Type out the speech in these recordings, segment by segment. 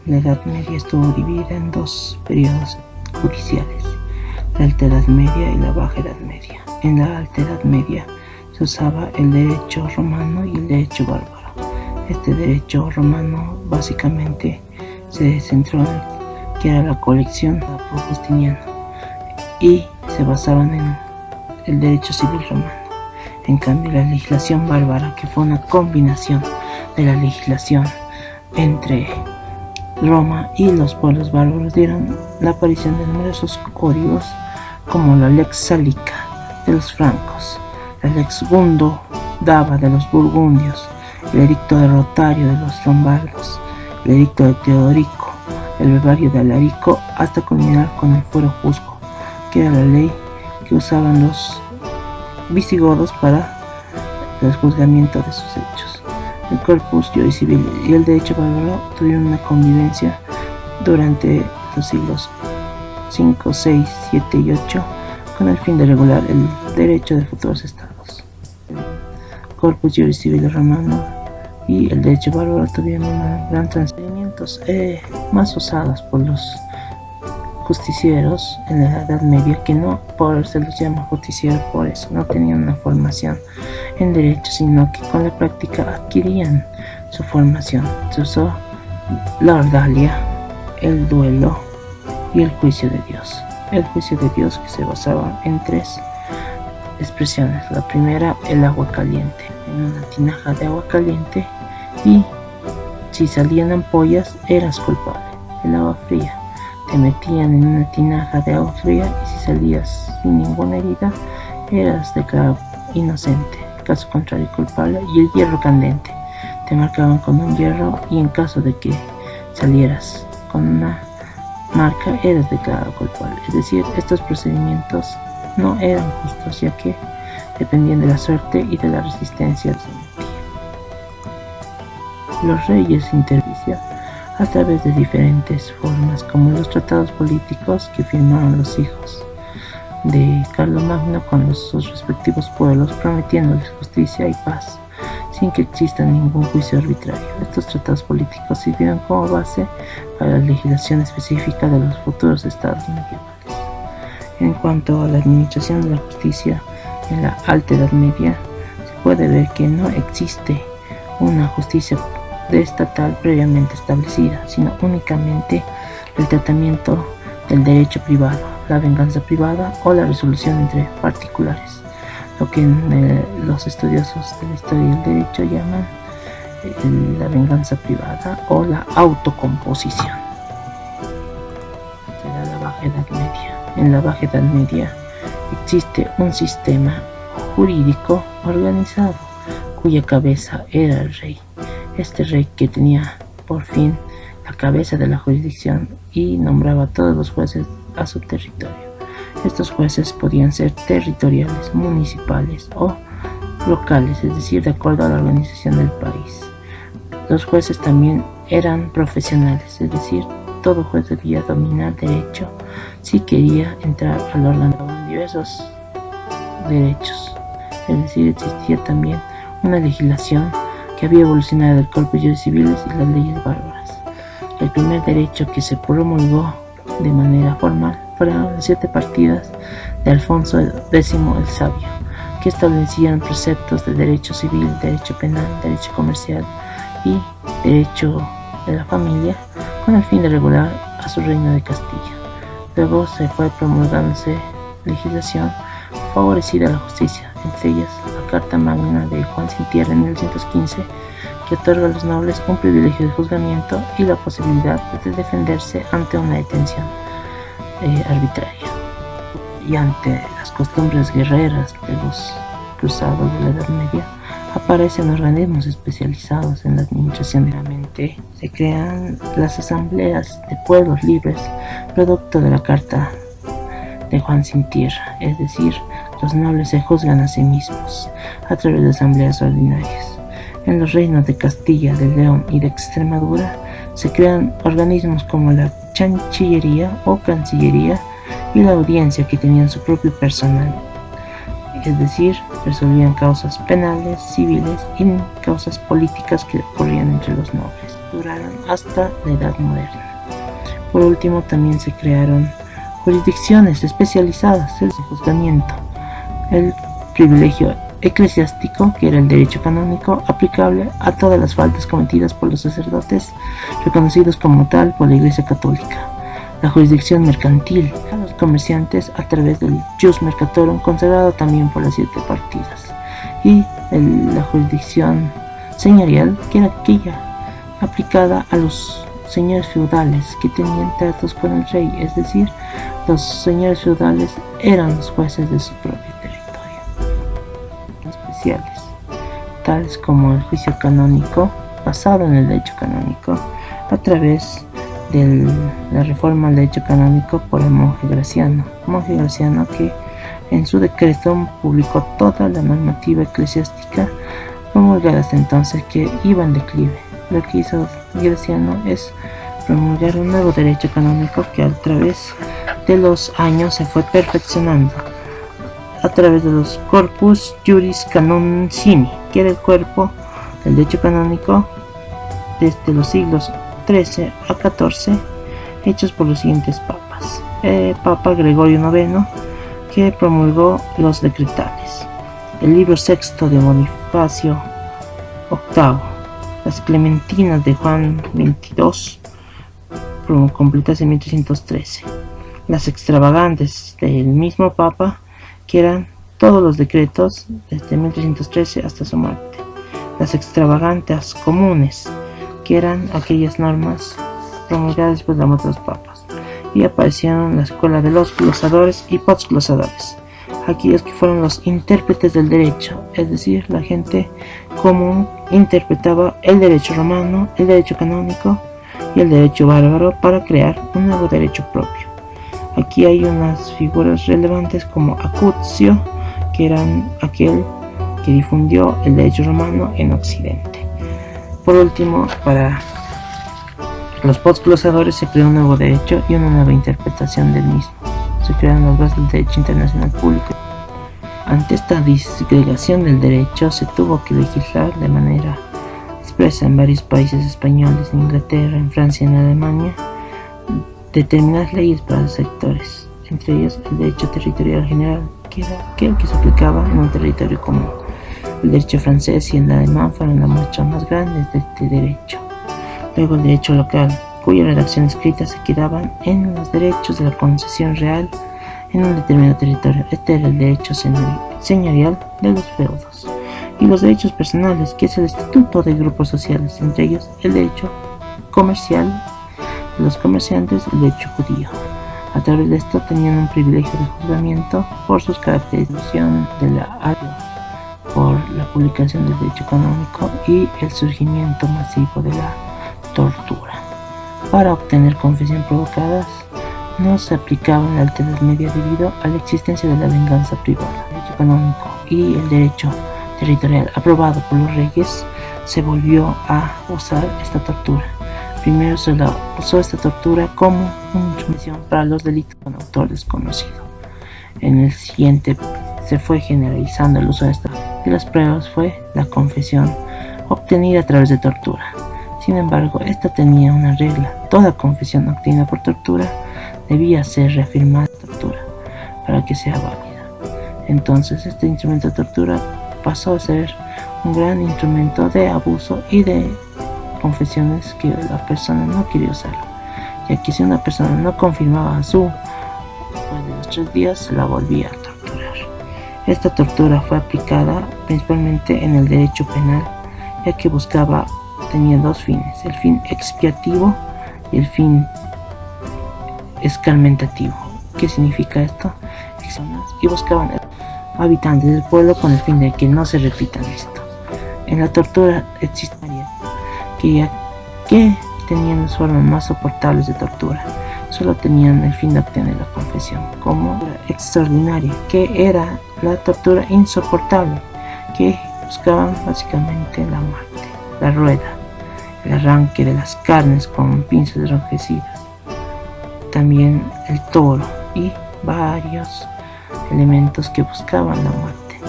La Edad Media estuvo dividida en dos periodos judiciales, la Alta Edad Media y la Baja Edad Media. En la Alta Edad Media se usaba el derecho romano y el derecho bárbaro. Este derecho romano básicamente se centró en que era la colección por Justiniano y se basaban en el derecho civil romano. En cambio, la legislación bárbara, que fue una combinación de la legislación entre Roma y los pueblos bárbaros, dieron la aparición de numerosos códigos como la Lex Salica de los francos, la Lex Gundo Dava de los burgundios, el Edicto de Rotario de los lombardos, el Edicto de Teodorico, el Brevario de Alarico, hasta culminar con el Fuero Juzgo, que era la ley que usaban los visigodos para el juzgamiento de sus hechos. El Corpus Juris Civilis y el derecho bárbaro tuvieron una convivencia durante los siglos V, VI, VII y VIII con el fin de regular el derecho de futuros estados. El Corpus Juris Civilis romano y el derecho bárbaro tuvieron una gran transferimientos más usados por los justicieros en la Edad Media, que no por se los llama justicieros por eso, no tenían una formación en derecho, sino que con la práctica adquirían su formación. Se usó la ordalia, el duelo y el juicio de Dios. El juicio de Dios, que se basaba en tres expresiones. La primera, el agua caliente, en una tinaja de agua caliente, y si salían ampollas eras culpable. El agua fría, te metían en una tinaja de agua fría y si salías sin ninguna herida eras declarado inocente, caso contrario culpable. Y el hierro candente, te marcaban con un hierro y en caso de que salieras con una marca eras declarado culpable. Es decir, estos procedimientos no eran justos, ya que dependían de la suerte y de la resistencia de sometida. Los reyes intervinieron a través de diferentes formas, como los tratados políticos que firmaron los hijos de Carlomagno con sus respectivos pueblos, prometiéndoles justicia y paz, sin que exista ningún juicio arbitrario. Estos tratados políticos sirvieron como base para la legislación específica de los futuros estados medievales. En cuanto a la administración de la justicia en la Alta Edad Media, se puede ver que no existe una justicia estatal previamente establecida, sino únicamente el tratamiento del derecho privado, la venganza privada o la resolución entre particulares, lo que los estudiosos de la historia del derecho llaman la venganza privada o la autocomposición. Será la Baja Edad Media. En la Baja Edad Media existe un sistema jurídico organizado cuya cabeza era el rey. Este rey, que tenía por fin la cabeza de la jurisdicción y nombraba a todos los jueces a su territorio. Estos jueces podían ser territoriales, municipales o locales, es decir, de acuerdo a la organización del país. Los jueces también eran profesionales, es decir, todo juez debía dominar derecho si quería entrar al órgano con diversos derechos. Es decir, existía también una legislación que había evolucionado del Corpus Juris Civilis y las leyes bárbaras. El primer derecho que se promulgó de manera formal fueron las 7 partidas de Alfonso X el Sabio, que establecían preceptos de derecho civil, derecho penal, derecho comercial y derecho de la familia, con el fin de regular a su reino de Castilla. Luego se fue promulgándose legislación favorecida a la justicia, entre ellas la Carta Magna de Juan Sin Tierra en 1915, que otorga a los nobles un privilegio de juzgamiento y la posibilidad de defenderse ante una detención arbitraria. Y ante las costumbres guerreras de los cruzados de la Edad Media, aparecen organismos especializados en la administración de la mente. Se crean las asambleas de pueblos libres, producto de la Carta de Juan Sin Tierra, es decir, los nobles se juzgan a sí mismos a través de asambleas ordinarias. En los reinos de Castilla, de León y de Extremadura se crean organismos como la Chanchillería o Cancillería y la Audiencia, que tenían su propio personal, es decir, resolvían causas penales, civiles y causas políticas que ocurrían entre los nobles. duraron hasta la Edad Moderna. Por último, también se crearon jurisdicciones especializadas en el juzgamiento, el privilegio eclesiástico, que era el derecho canónico aplicable a todas las faltas cometidas por los sacerdotes, reconocidos como tal por la Iglesia Católica; la jurisdicción mercantil a los comerciantes a través del Jus Mercatorum, consagrado también por las 7 partidas; y la jurisdicción señorial, que era aquella aplicada a los señores feudales que tenían tratos con el rey, es decir, los señores feudales eran los jueces de su propio territorio. Especiales, tales como el juicio canónico, basado en el derecho canónico, a través de la reforma al derecho canónico por el monje Graciano que en su decreto publicó toda la normativa eclesiástica promulgada hasta entonces, que iba en declive. Lo que hizo Graciano es promulgar un nuevo derecho canónico que a través de los años se fue perfeccionando a través de los Corpus Juris Canonicini, que era el cuerpo del derecho canónico desde los siglos XIII a XIV, hechos por los siguientes papas: Papa Gregorio IX, que promulgó los decretales; el libro sexto de Bonifacio VIII; las Clementinas de Juan XXII, completas en 1313; las extravagantes del mismo Papa, que eran todos los decretos desde 1313 hasta su muerte; las extravagantes comunes, que eran aquellas normas promulgadas después de la muerte de los papas; y aparecieron la escuela de los glosadores y postglosadores, aquellos que fueron los intérpretes del derecho, es decir, la gente común interpretaba el derecho romano, el derecho canónico y el derecho bárbaro para crear un nuevo derecho propio. Aquí hay unas figuras relevantes como Acucio, que eran aquel que difundió el derecho romano en Occidente. Por último, para los postglosadores se creó un nuevo derecho y una nueva interpretación del mismo. Se crearon las bases del derecho internacional público. Ante esta disgregación del derecho, se tuvo que legislar de manera expresa en varios países españoles, en Inglaterra, en Francia y en Alemania, determinadas leyes para los sectores, entre ellos el derecho territorial general, que era aquel que se aplicaba en un territorio común. El derecho francés y el alemán fueron la muestra más grande de este derecho. Luego el derecho local, cuya redacción escrita se quedaban en los derechos de la concesión real en un determinado territorio. Este era el derecho señorial de los feudos. Y los derechos personales, que es el estatuto de grupos sociales, entre ellos el derecho comercial de los comerciantes, el derecho judío. A través de esto tenían un privilegio de juzgamiento por sus caracterización de la área, por la publicación del derecho canónico y el surgimiento masivo de la tortura. Para obtener confesión provocadas no se aplicaba en la Alta Edad Media debido a la existencia de la venganza privada. El derecho canónico y el derecho territorial aprobado por los reyes se volvió a usar esta tortura. Primero se la usó esta tortura como una instrumentación para los delitos con autor desconocido. En el siguiente se fue generalizando el uso de las pruebas fue la confesión obtenida a través de tortura. Sin embargo, esta tenía una regla: toda confesión obtenida por tortura debía ser reafirmada por tortura para que sea válida. Entonces este instrumento de tortura pasó a ser un gran instrumento de abuso y de confesiones que la persona no quería usarlo, ya que si una persona no confirmaba después de los 3 días se la volvía a torturar. Esta tortura fue aplicada principalmente en el derecho penal, ya que tenía 2 fines: el fin expiativo y el fin escarmentativo. ¿Qué significa esto? Y buscaban habitantes del pueblo con el fin de que no se repitan esto. En la tortura existían que tenían las formas más soportables de tortura. Solo tenían el fin de obtener la confesión, como extraordinaria, que era la tortura insoportable, que buscaban básicamente la muerte, la rueda, el arranque de las carnes con pinzas enrojecidas, también el toro y varios elementos que buscaban la muerte.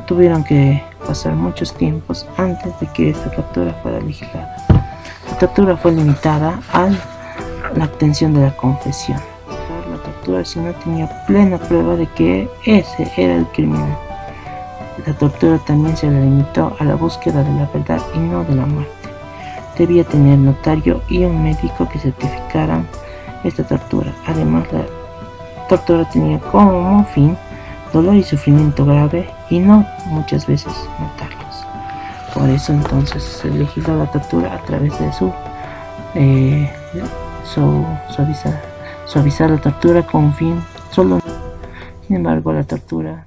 Tuvieron que pasar muchos tiempos antes de que esta tortura fuera legislada. La tortura fue limitada a la obtención de la confesión. La tortura si no tenía plena prueba de que ese era el criminal. La tortura también se le limitó a la búsqueda de la verdad y no de la muerte. Debía tener notario y un médico que certificaran esta tortura. Además, la tortura tenía como fin dolor y sufrimiento grave y no muchas veces matarlos. Por eso entonces se legisló la tortura a través de suavizar la tortura con un fin solo. Sin embargo, la tortura